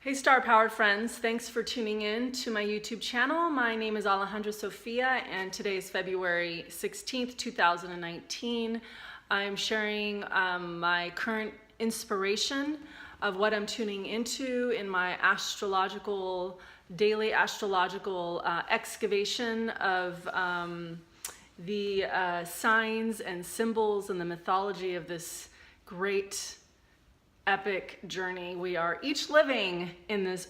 Hey star-powered friends, thanks for tuning in to my YouTube channel. My name is Alejandra Sofia and today is February 16th, 2019. I'm sharing my current inspiration of what I'm tuning into in my daily astrological excavation of the signs and symbols and the mythology of this great epic journey we are each living in this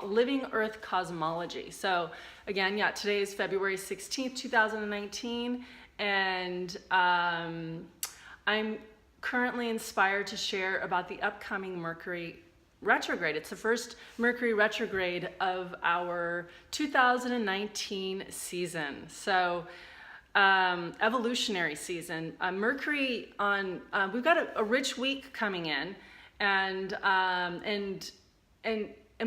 living earth cosmology. So again, yeah, today is February 16th, 2019, and I'm currently inspired to share about the upcoming Mercury retrograde. It's the first Mercury retrograde of our 2019 season. So evolutionary season. Mercury on we've got a rich week coming in, and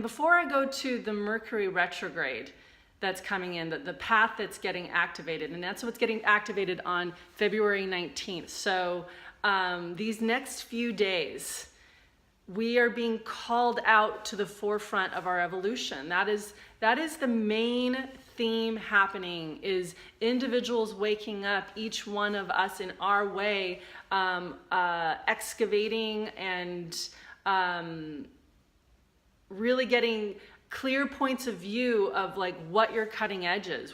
before I go to the Mercury retrograde that's coming in, the path that's getting activated, and that's what's getting activated on February 19th. So these next few days we are being called out to the forefront of our evolution. That is the main theme happening, is individuals waking up, each one of us in our way, excavating and really getting clear points of view of like what your cutting edges,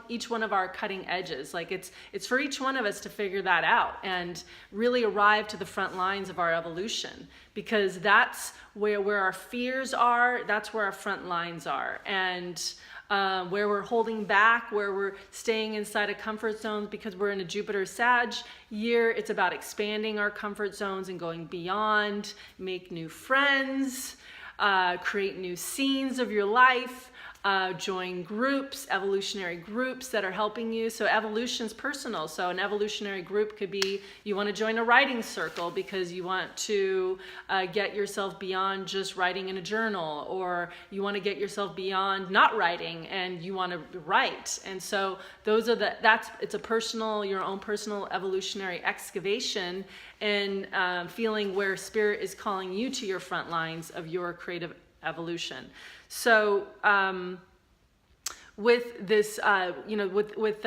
each one of our cutting edges. Like it's for each one of us to figure that out and really arrive to the front lines of our evolution, because that's where our fears are, that's where our front lines are, and where we're holding back, where we're staying inside of comfort zones because we're in a Jupiter Sag year. It's about expanding our comfort zones and going beyond, make new friends, create new scenes of your life, join groups, evolutionary groups that are helping you. So evolution's personal. So an evolutionary group could be, you want to join a writing circle because you want to get yourself beyond just writing in a journal, or you want to get yourself beyond not writing and you want to write. And so those are it's a personal, your own personal evolutionary excavation, and feeling where spirit is calling you to your front lines of your creative evolution. So with this, with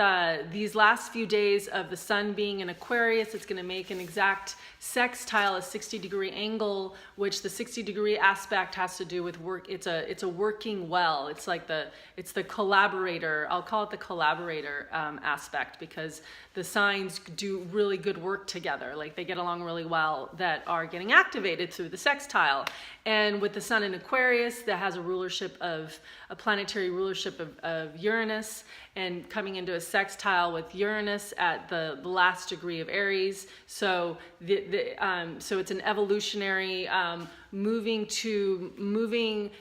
these last few days of the sun being in Aquarius, it's going to make an exact sextile, a 60-degree angle, which the 60-degree aspect has to do with work. It's a working well. It's like it's the collaborator. I'll call it the collaborator aspect, because the signs do really good work together. Like they get along really well, that are getting activated through the sextile. And with the sun in Aquarius, that has a planetary rulership of Uranus, and coming into a sextile with Uranus at the last degree of Aries. So so it's an evolutionary moving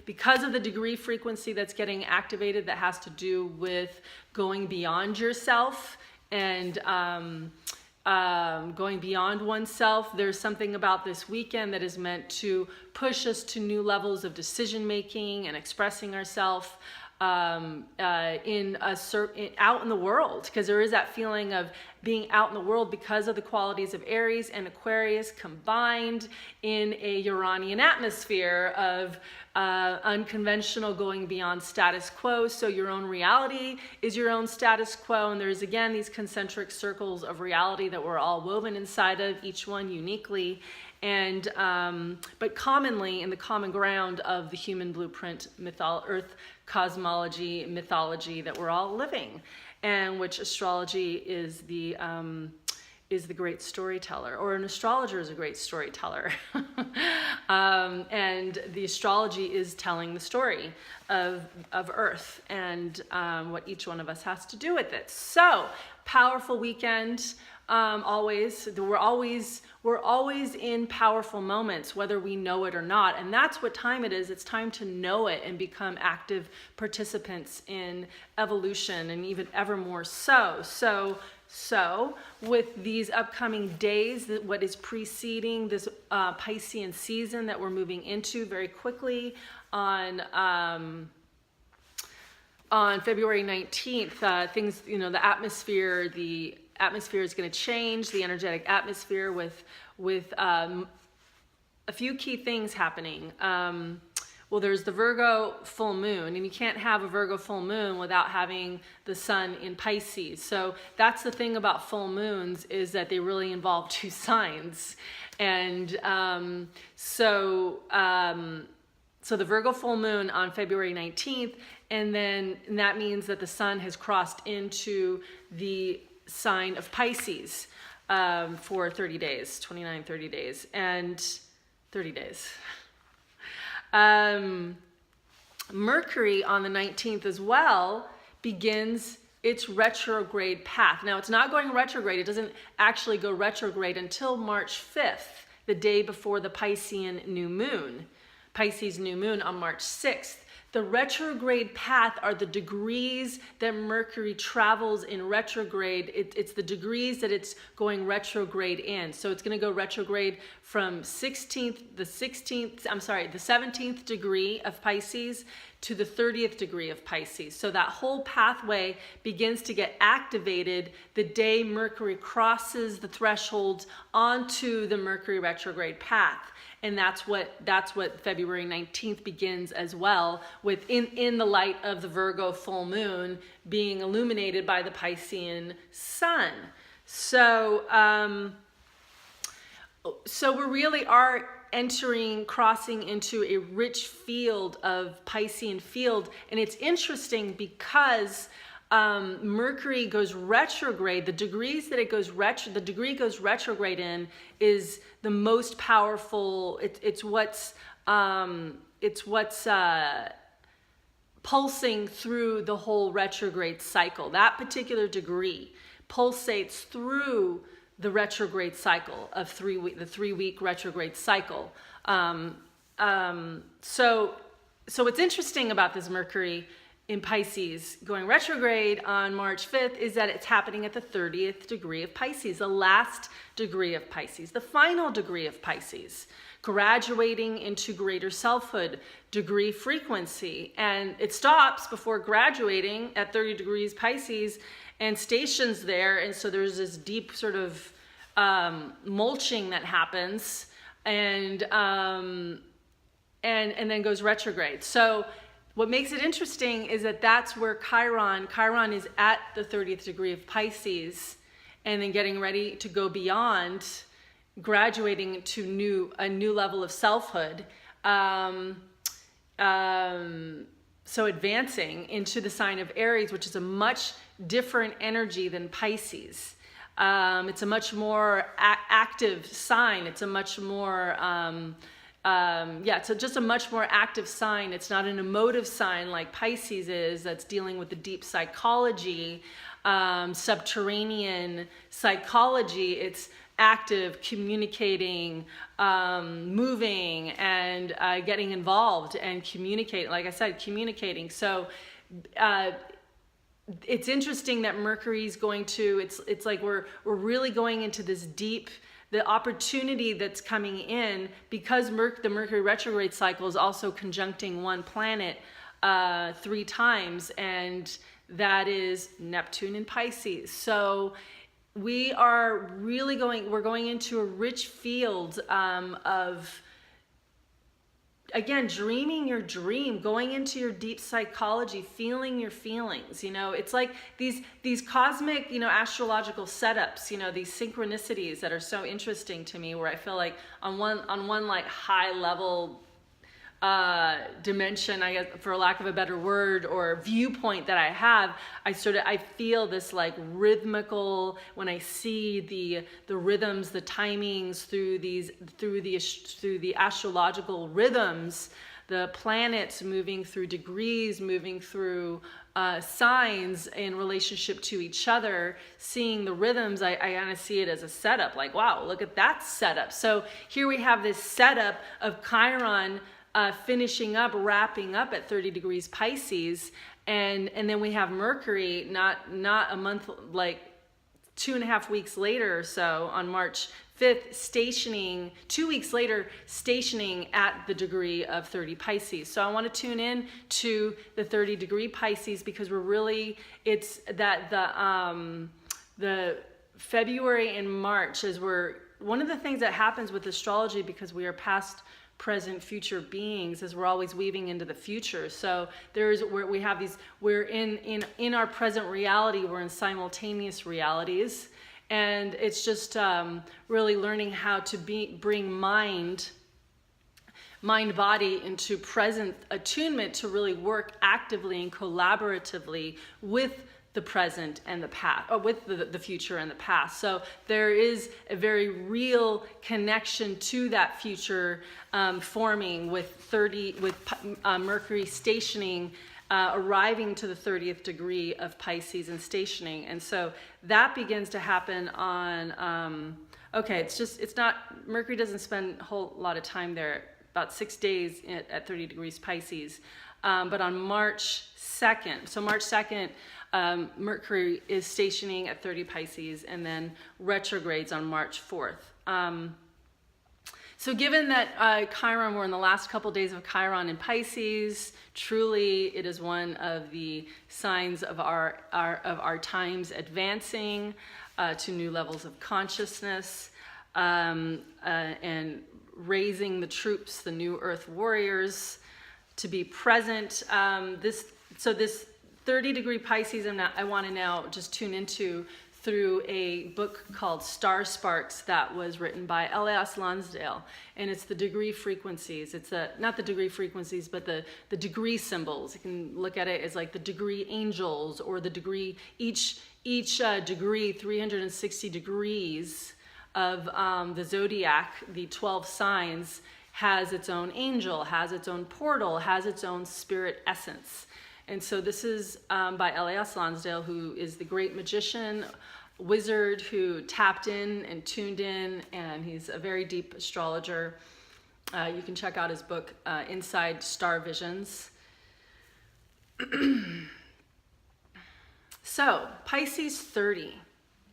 because of the degree frequency that's getting activated, that has to do with going beyond yourself and going beyond oneself. There's something about this weekend that is meant to push us to new levels of decision making and expressing ourselves out in the world, because there is that feeling of being out in the world because of the qualities of Aries and Aquarius combined in a Uranian atmosphere of unconventional, going beyond status quo. So your own reality is your own status quo, and there's again these concentric circles of reality that we're all woven inside of, each one uniquely, and but commonly in the common ground of the human blueprint, earth cosmology, mythology that we're all living, and which astrology is the great storyteller, or an astrologer is a great storyteller. And the astrology is telling the story of Earth and what each one of us has to do with it. So powerful weekend. We're always in powerful moments, whether we know it or not. And that's what time it is. It's time to know it and become active participants in evolution, and even ever more so. So with these upcoming days, what is preceding this Piscean season that we're moving into very quickly on February 19th, things, the atmosphere is going to change, the energetic atmosphere with a few key things happening. Well, there's the Virgo full moon, and you can't have a Virgo full moon without having the sun in Pisces. So that's the thing about full moons, is that they really involve two signs. And so the Virgo full moon on February 19th, and that means that the sun has crossed into the sign of Pisces for 30 days, 29, 30 days, and 30 days. Mercury on the 19th as well begins its retrograde path. Now, it's not going retrograde. It doesn't actually go retrograde until March 5th, the day before the Piscean new moon. Pisces new moon on March 6th. The retrograde path are the degrees that Mercury travels in retrograde. It's the degrees that it's going retrograde in. So it's going to go retrograde from the 17th degree of Pisces to the 30th degree of Pisces. So that whole pathway begins to get activated the day Mercury crosses the threshold onto the Mercury retrograde path. And that's what February 19th begins as well, with in the light of the Virgo full moon being illuminated by the Piscean sun. So we really are crossing into a rich field of Piscean field. And it's interesting because Mercury goes retrograde. The degree goes retrograde in is the most powerful. It's what's pulsing through the whole retrograde cycle. That particular degree pulsates through the retrograde cycle of the 3-week retrograde cycle. So what's interesting about this Mercury in Pisces going retrograde on March 5th is that it's happening at the 30th degree of Pisces, the last degree of Pisces, the final degree of Pisces, graduating into greater selfhood degree frequency. And it stops before graduating at 30 degrees Pisces and stations there. And so there's this deep sort of mulching that happens and then goes retrograde. So what makes it interesting is that that's where Chiron is at the 30th degree of Pisces, and then getting ready to go beyond, graduating to a new level of selfhood. So advancing into the sign of Aries, which is a much different energy than Pisces. It's a much more active sign. It's a much more just a much more active sign. It's not an emotive sign like Pisces is, that's dealing with the deep psychology, subterranean psychology. It's active, communicating, moving, and getting involved and communicating. Like I said, communicating. So it's interesting that Mercury's going to, it's like we're really going into this deep, the opportunity that's coming in, because the Mercury retrograde cycle is also conjuncting one planet 3 times, and that is Neptune in Pisces. So we are really we're going into a rich field of, again, dreaming your dream, going into your deep psychology, feeling your feelings. It's like these cosmic, astrological setups, these synchronicities that are so interesting to me, where I feel like on one like high level dimension, I guess, for lack of a better word, or viewpoint that I have, I feel this like rhythmical, when I see the rhythms, the timings through the astrological rhythms, the planets moving through degrees, moving through signs in relationship to each other, seeing the rhythms, I kind of see it as a setup, like, wow, look at that setup. So here we have this setup of Chiron wrapping up at 30 degrees Pisces, and then we have Mercury not a month, like 2.5 weeks later or so, on March 5th, stationing 2 weeks later, stationing at the degree of 30 Pisces. So I want to tune in to the 30 degree Pisces, because it's that the February and March, as we're one of the things that happens with astrology, because we are past, present, future beings, is we're always weaving into the future. So we have these, we're in our present reality, we're in simultaneous realities. And it's just really learning how to bring mind body into present attunement to really work actively and collaboratively with the present and the past, or with the future and the past. So there is a very real connection to that future forming with Mercury stationing, arriving to the 30th degree of Pisces and stationing. And so that begins to happen on, Mercury doesn't spend a whole lot of time there, about 6 days at 30 degrees Pisces. But on March 2nd, Mercury is stationing at 30 Pisces and then retrogrades on March 4th. So given that Chiron, we're in the last couple days of Chiron in Pisces, truly it is one of the signs of our times advancing to new levels of consciousness, and raising the troops, the new earth warriors, to be present. This 30-degree Pisces I want to now just tune into through a book called Star Sparks that was written by Ellias Lonsdale, and it's the degree frequencies. It's not the degree frequencies, but the degree symbols. You can look at it as like the degree angels, or the degree, each degree, 360 degrees of the zodiac, the 12 signs, has its own angel, has its own portal, has its own spirit essence. And so this is by Ellias Lonsdale, who is the great magician, wizard, who tapped in and tuned in, and he's a very deep astrologer. You can check out his book, Inside Star Visions. So, Pisces 30.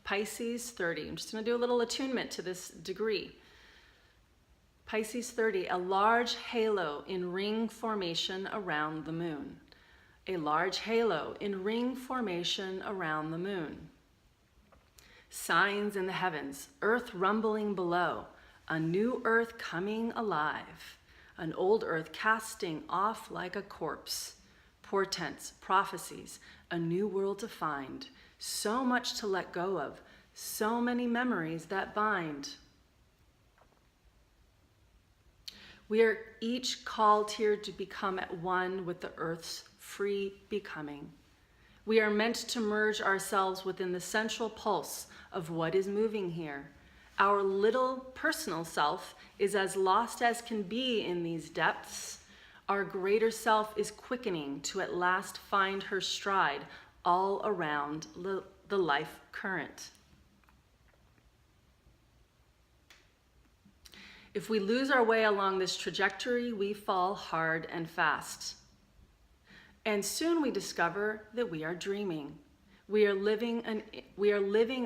Pisces 30. I'm just going to do a little attunement to this degree. Pisces 30, a large halo in ring formation around the moon. A large halo in ring formation around the moon. Signs in the heavens, earth rumbling below, a new earth coming alive, an old earth casting off like a corpse. Portents, prophecies, a new world to find, so much to let go of, so many memories that bind. We are each called here to become at one with the earth's free becoming. We are meant to merge ourselves within the central pulse of what is moving here. Our little personal self is as lost as can be in these depths. Our greater self is quickening to at last find her stride all around the life current. If we lose our way along this trajectory, we fall hard and fast. And soon we discover that we are dreaming. We are living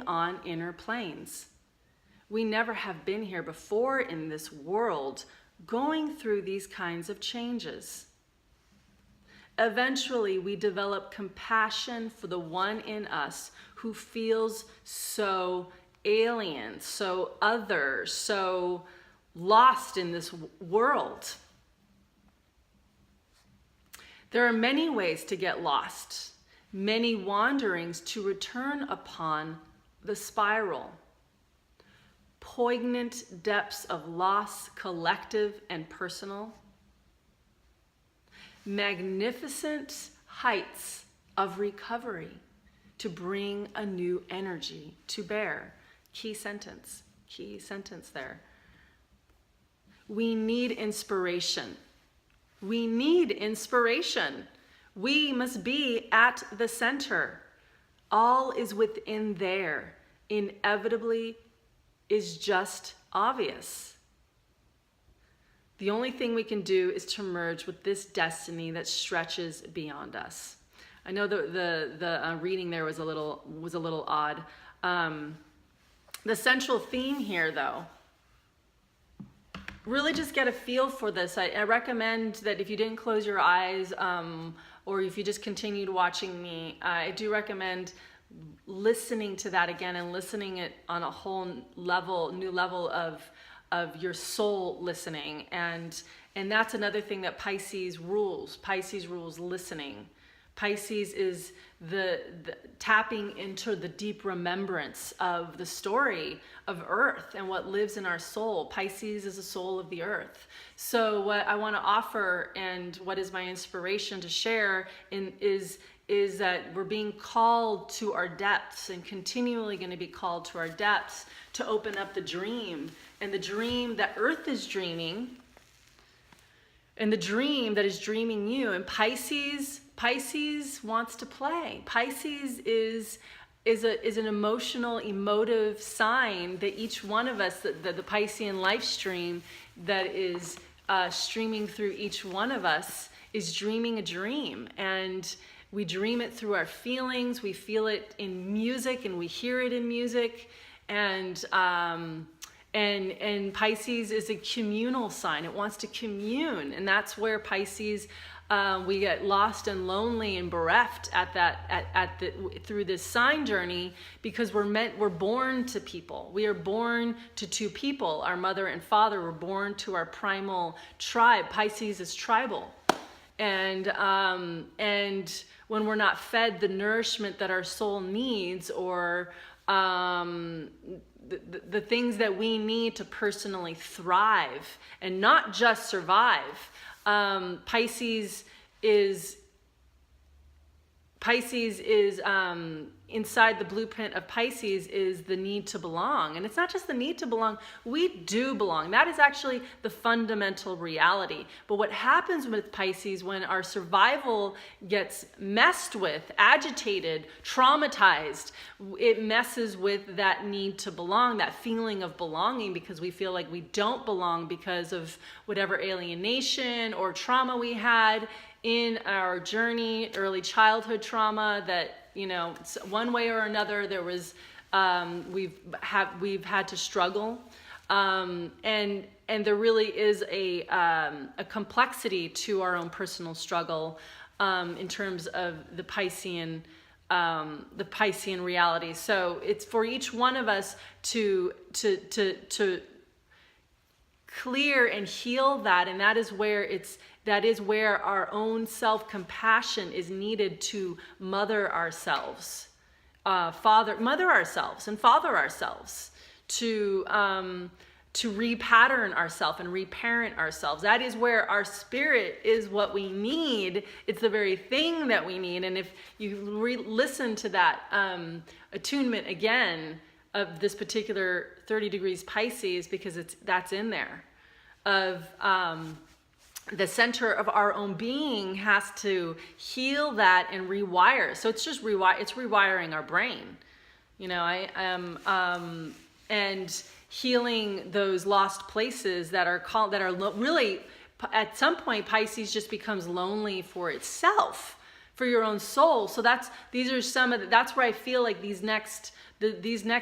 on inner planes. We never have been here before in this world, going through these kinds of changes. Eventually, we develop compassion for the one in us who feels so alien, so other, so lost in this world. There are many ways to get lost, many wanderings to return upon the spiral. Poignant depths of loss, collective and personal. Magnificent heights of recovery to bring a new energy to bear. Key sentence there. We need inspiration. We need inspiration. We must be at the center. All is within there. Inevitably is just obvious. The only thing we can do is to merge with this destiny that stretches beyond us. I know the reading there was a little odd. The central theme here, though, really just get a feel for this. I recommend that if you didn't close your eyes, or if you just continued watching me, I do recommend listening to that again and listening it on a whole new level of your soul listening. And that's another thing that Pisces rules. Pisces rules listening. Pisces is the tapping into the deep remembrance of the story of Earth and what lives in our soul. Pisces is the soul of the Earth. So what I want to offer, and what is my inspiration to share, is that we're being called to our depths, and continually going to be called to our depths to open up the dream. And the dream that Earth is dreaming, and the dream that is dreaming you. And Pisces wants to play. Pisces is an emotive sign that each one of us, the Piscean life stream that is streaming through each one of us, is dreaming a dream. And we dream it through our feelings. We feel it in music, and we hear it in music. And Pisces is a communal sign. It wants to commune, and that's where Pisces, we get lost and lonely and bereft through this sign journey, because we're born to people. We are born to two people, our mother and father. We're born to our primal tribe. Pisces is tribal, and when we're not fed the nourishment that our soul needs, or the things that we need to personally thrive and not just survive. Pisces is inside the blueprint of Pisces is the need to belong. And it's not just the need to belong, we do belong. That is actually the fundamental reality. But what happens with Pisces when our survival gets messed with, agitated, traumatized, it messes with that need to belong, that feeling of belonging, because we feel like we don't belong because of whatever alienation or trauma we had in our journey, early childhood trauma that, one way or another, there was, we've had to struggle, and there really is a complexity to our own personal struggle, in terms of the Piscean reality. So it's for each one of us to clear and heal that, and that is where our own self-compassion is needed to mother ourselves, mother ourselves and father ourselves, to repattern ourselves and reparent ourselves. That is where our spirit is what we need. It's the very thing that we need. And if you listen to that attunement again of this particular 30 degrees Pisces, because that's in there, of the center of our own being has to heal that and rewire. So it's just it's rewiring our brain, and healing those lost places that are really, at some point, Pisces just becomes lonely for itself, for your own soul. So that's where I feel like these next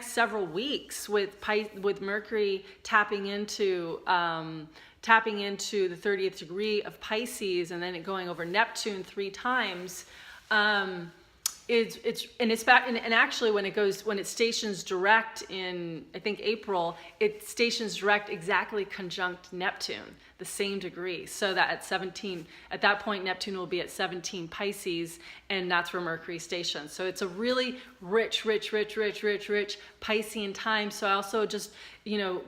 several weeks with Mercury tapping into the 30th degree of Pisces, and then it going over Neptune 3 times, actually when it stations direct in, I think, April, it stations direct exactly conjunct Neptune, the same degree. So that at that point, Neptune will be at 17 Pisces, and that's where Mercury stations. So it's a really rich Piscean time. So I also just, in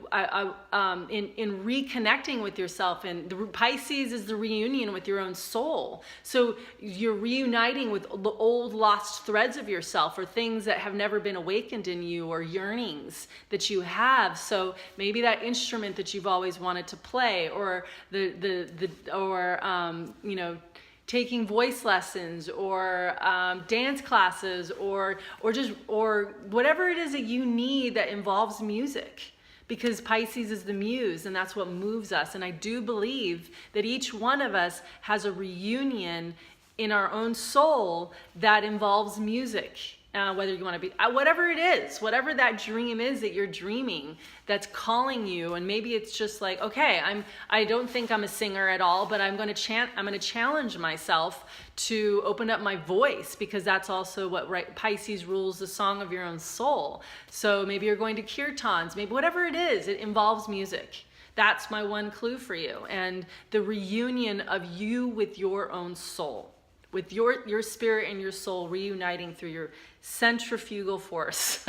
reconnecting with yourself, and the Pisces is the reunion with your own soul. So you're reuniting with the old lost threads of yourself, or things that have never been awakened in you, or yearnings that you have. So maybe that instrument that you've always wanted to play, or taking voice lessons, or dance classes, or whatever it is that you need that involves music, because Pisces is the muse, and that's what moves us. And I do believe that each one of us has a reunion in our own soul that involves music. whether you want to be, whatever it is, whatever that dream is that you're dreaming that's calling you. And maybe it's just like, okay, I don't think I'm a singer at all, but I'm going to challenge myself to open up my voice, because that's also what, right, Pisces rules the song of your own soul. So maybe you're going to kirtans, maybe whatever it is, it involves music. That's my one clue for you. And the reunion of you with your own soul, with your spirit and your soul reuniting through your centrifugal force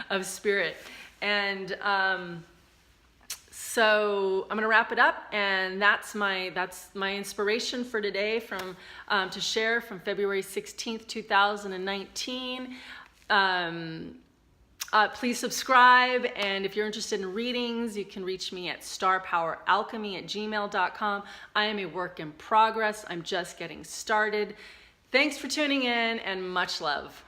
of spirit. And so I'm going to wrap it up, and that's my inspiration for today to share from February 16th, 2019. Please subscribe, and if you're interested in readings, you can reach me at starpoweralchemy@gmail.com. I am a work in progress. I'm just getting started. Thanks for tuning in, and much love.